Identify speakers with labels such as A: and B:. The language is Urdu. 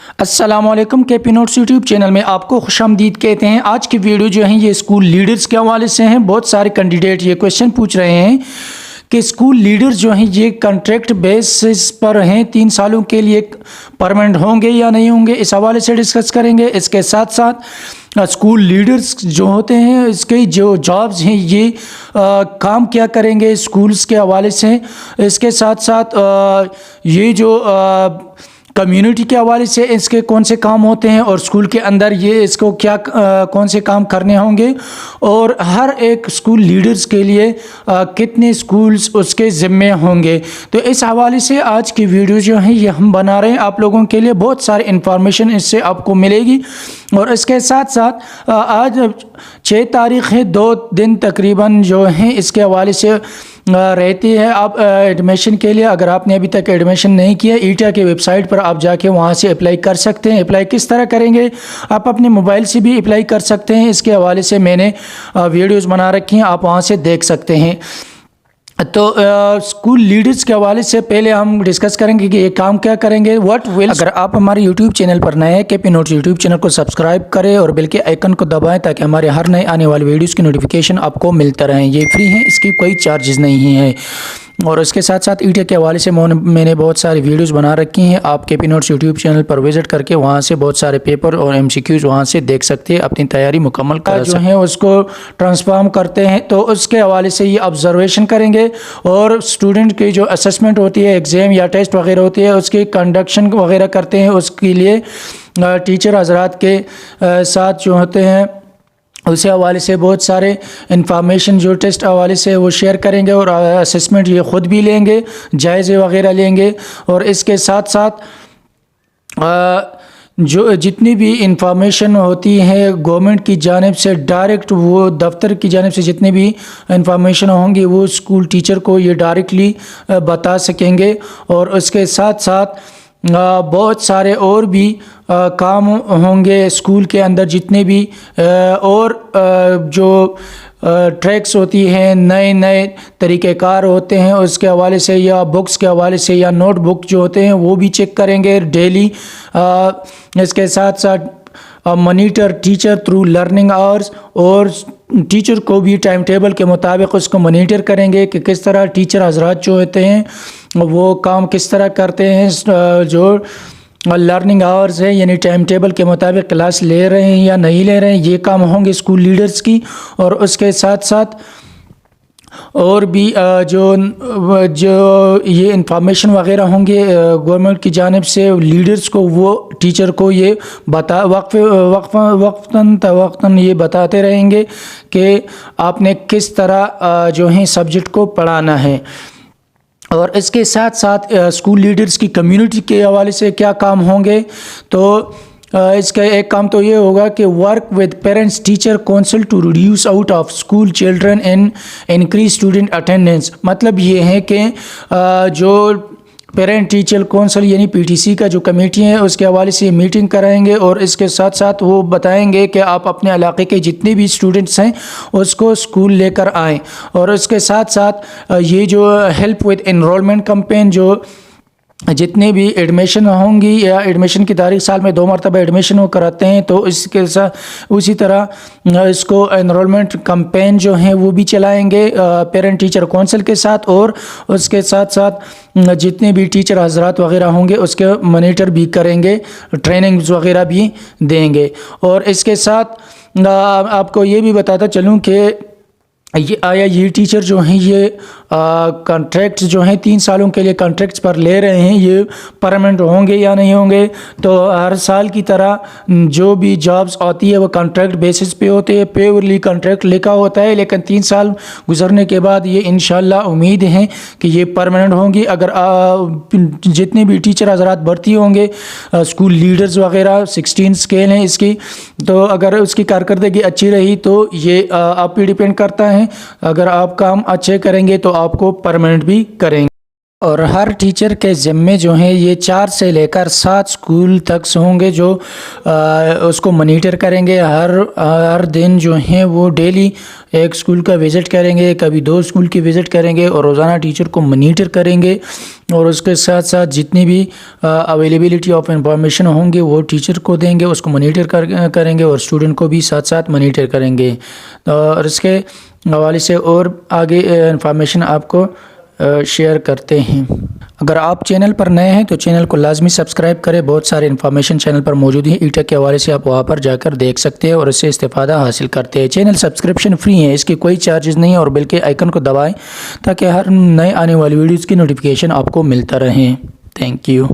A: السلام علیکم کے پی نوٹس یوٹیوب چینل میں آپ کو خوش آمدید کہتے ہیں۔ آج کی ویڈیو جو ہیں یہ اسکول لیڈرز کے حوالے سے ہیں۔ بہت سارے کینڈیڈیٹ یہ کویشچن پوچھ رہے ہیں کہ اسکول لیڈرز جو ہیں یہ کنٹریکٹ بیسس پر ہیں، 3 سالوں کے لیے پرمننٹ ہوں گے یا نہیں ہوں گے، اس حوالے سے ڈسکس کریں گے۔ اس کے ساتھ ساتھ اسکول لیڈرز جو ہوتے ہیں اس کے جو جابز ہیں یہ کام کیا کریں گے اسکولز کے حوالے سے۔ اس کے ساتھ ساتھ یہ جو کمیونٹی کے حوالے سے اس کے کون سے کام ہوتے ہیں اور اسکول کے اندر یہ اس کو کیا کون سے کام کرنے ہوں گے، اور ہر ایک اسکول لیڈرز کے لیے کتنے اسکولز اس کے ذمے ہوں گے۔ تو اس حوالے سے آج کی ویڈیو جو ہیں یہ ہم بنا رہے ہیں آپ لوگوں کے لیے، بہت سارے انفارمیشن اس سے آپ کو ملے گی۔ اور اس کے ساتھ ساتھ آج 6 تاریخ ہے، 2 دن تقریباً جو ہیں اس کے حوالے سے رہتی ہے آپ ایڈمیشن کے لیے۔ اگر آپ نے ابھی تک ایڈمیشن نہیں کیا، ایٹا کے ویب سائٹ پر آپ جا کے وہاں سے اپلائی کر سکتے ہیں۔ اپلائی کس طرح کریں گے؟ آپ اپنے موبائل سے بھی اپلائی کر سکتے ہیں، اس کے حوالے سے میں نے ویڈیوز بنا رکھی ہیں، آپ وہاں سے دیکھ سکتے ہیں۔ تو اسکول لیڈرز کے حوالے سے پہلے ہم ڈسکس کریں گے کہ یہ کام کیا کریں گے۔ اگر آپ ہمارے یوٹیوب چینل پر نئے ہیں، کے پی نوٹس یوٹیوب چینل کو سبسکرائب کریں اور بیل کے آئیکن کو دبائیں تاکہ ہمارے ہر نئے آنے والی ویڈیوز کی نوٹیفیکیشن آپ کو ملتا رہیں۔ یہ فری ہیں، اس کی کوئی چارجز نہیں ہیں۔ اور اس کے ساتھ ساتھ ایٹا کے حوالے سے میں نے بہت ساری ویڈیوز بنا رکھی ہیں، آپ کے پی نوٹس یوٹیوب چینل پر وزٹ کر کے وہاں سے بہت سارے پیپر اور ایم سی کیوز وہاں سے دیکھ سکتے ہیں، اپنی تیاری مکمل کر جو ہیں اس کو ٹرانسفارم کرتے ہیں۔ تو اس کے حوالے سے یہ آبزرویشن کریں گے، اور اسٹوڈنٹ کی جو اسسمنٹ ہوتی ہے، ایگزام یا ٹیسٹ وغیرہ ہوتی ہے، اس کی کنڈکشن وغیرہ کرتے ہیں۔ اس کے لیے ٹیچر حضرات کے ساتھ جو ہوتے ہیں اس حوالے سے بہت سارے انفارمیشن جو ٹیسٹ حوالے سے وہ شیئر کریں گے، اور اسسمنٹ یہ خود بھی لیں گے، جائزے وغیرہ لیں گے۔ اور اس کے ساتھ ساتھ جو جتنی بھی انفارمیشن ہوتی ہے گورنمنٹ کی جانب سے ڈائریکٹ، وہ دفتر کی جانب سے جتنی بھی انفارمیشن ہوں گی وہ اسکول ٹیچر کو یہ ڈائریکٹلی بتا سکیں گے۔ اور اس کے ساتھ ساتھ بہت سارے اور بھی کام ہوں گے اسکول کے اندر، جتنے بھی اور جو ٹریکس ہوتی ہیں، نئے طریقہ کار ہوتے ہیں، اس کے حوالے سے یا بکس کے حوالے سے یا نوٹ بک جو ہوتے ہیں وہ بھی چیک کریں گے ڈیلی۔ اس کے ساتھ ساتھ monitor teacher through learning hours, اور ٹیچر کو بھی ٹائم ٹیبل کے مطابق اس کو مانیٹر کریں گے کہ کس طرح ٹیچر حضرات جو ہوتے ہیں وہ کام کس طرح کرتے ہیں، جو لرننگ آورز ہے یعنی ٹائم ٹیبل کے مطابق کلاس لے رہے ہیں یا نہیں لے رہے ہیں، یہ کام ہوں گے اسکول لیڈرز کی۔ اور اس کے ساتھ ساتھ اور بھی جو یہ انفارمیشن وغیرہ ہوں گے گورنمنٹ کی جانب سے لیڈرز کو، وہ ٹیچر کو یہ وقتاً یہ بتاتے رہیں گے کہ آپ نے کس طرح جو ہیں سبجیکٹ کو پڑھانا ہے۔ اور اس کے ساتھ ساتھ اسکول لیڈرز کی کمیونٹی کے حوالے سے کیا کام ہوں گے، تو اس کا ایک کام تو یہ ہوگا کہ work with parents teacher council to reduce out of school children and increase student attendance. مطلب یہ ہے کہ جو پیرنٹ ٹیچر کونسل یعنی پی ٹی سی کا جو کمیٹی ہے اس کے حوالے سے میٹنگ کرائیں گے، اور اس کے ساتھ ساتھ وہ بتائیں گے کہ آپ اپنے علاقے کے جتنے بھی اسٹوڈنٹس ہیں اس کو اسکول لے کر آئیں۔ اور اس کے ساتھ ساتھ یہ جو ہیلپ ود انرولمنٹ کمپین، جو جتنے بھی ایڈمیشن ہوں گی یا ایڈمیشن کی تاریخ سال میں 2 مرتبہ ایڈمیشن وہ کراتے ہیں، تو اس کے ساتھ اسی طرح اس کو انرولمنٹ کمپین جو ہیں وہ بھی چلائیں گے پیرنٹ ٹیچر کونسل کے ساتھ۔ اور اس کے ساتھ ساتھ جتنے بھی ٹیچر حضرات وغیرہ ہوں گے اس کے مانیٹر بھی کریں گے، ٹریننگز وغیرہ بھی دیں گے۔ اور اس کے ساتھ آپ کو یہ بھی بتاتا چلوں کہ یہ ٹیچر جو ہیں یہ کانٹریکٹس جو ہیں 3 سالوں کے لیے کانٹریکٹس پر لے رہے ہیں، یہ پرمننٹ ہوں گے یا نہیں ہوں گے۔ تو ہر سال کی طرح جو بھی جابز آتی ہے وہ کانٹریکٹ بیسس پہ ہوتے ہیں، پیورلی کانٹریکٹ لکھا ہوتا ہے، لیکن 3 سال گزرنے کے بعد یہ انشاءاللہ امید ہے کہ یہ پرمننٹ ہوں گی۔ اگر جتنے بھی ٹیچر حضرات بھرتی ہوں گے اسکول لیڈرز وغیرہ، 16 اسکیل ہیں اس کی، تو اگر اس کی کارکردگی اچھی رہی تو یہ آپ پہ ڈیپینڈ کرتا ہے، اگر آپ کام اچھے کریں گے تو آپ کو پرمننٹ بھی کریں گے۔ اور ہر ٹیچر کے ذمے جو ہیں یہ 4 سے لے کر 7 اسکول تک ہوں گے جو اس کو مانیٹر کریں گے. ہر دن جو ہیں وہ ڈیلی ایک اسکول کا وزٹ کریں گے, کبھی 2 اسکول کی وزٹ کریں گے اور روزانہ ٹیچر کو مانیٹر کریں گے. اور اس کے ساتھ ساتھ جتنی بھی اویلیبلٹی آف انفارمیشن ہوں گے وہ ٹیچر کو دیں گے, اس کو مانیٹر کریں گے اور اسٹوڈنٹ کو بھی ساتھ ساتھ مانیٹر کریں گے. اور اس کے حوالے سے اور آگے انفارمیشن آپ کو شیئر کرتے ہیں. اگر آپ چینل پر نئے ہیں تو چینل کو لازمی سبسکرائب کریں. بہت سارے انفارمیشن چینل پر موجود ہیں. ای ٹیک کے حوالے سے آپ وہاں پر جا کر دیکھ سکتے ہیں اور اس سے استفادہ حاصل کرتے ہیں. چینل سبسکرپشن فری ہے, اس کی کوئی چارجز نہیں اور بلکہ آئیکن کو دبائیں تاکہ ہر نئے آنے والی ویڈیوز کی نوٹیفیکیشن آپ کو ملتا رہیں. Thank you.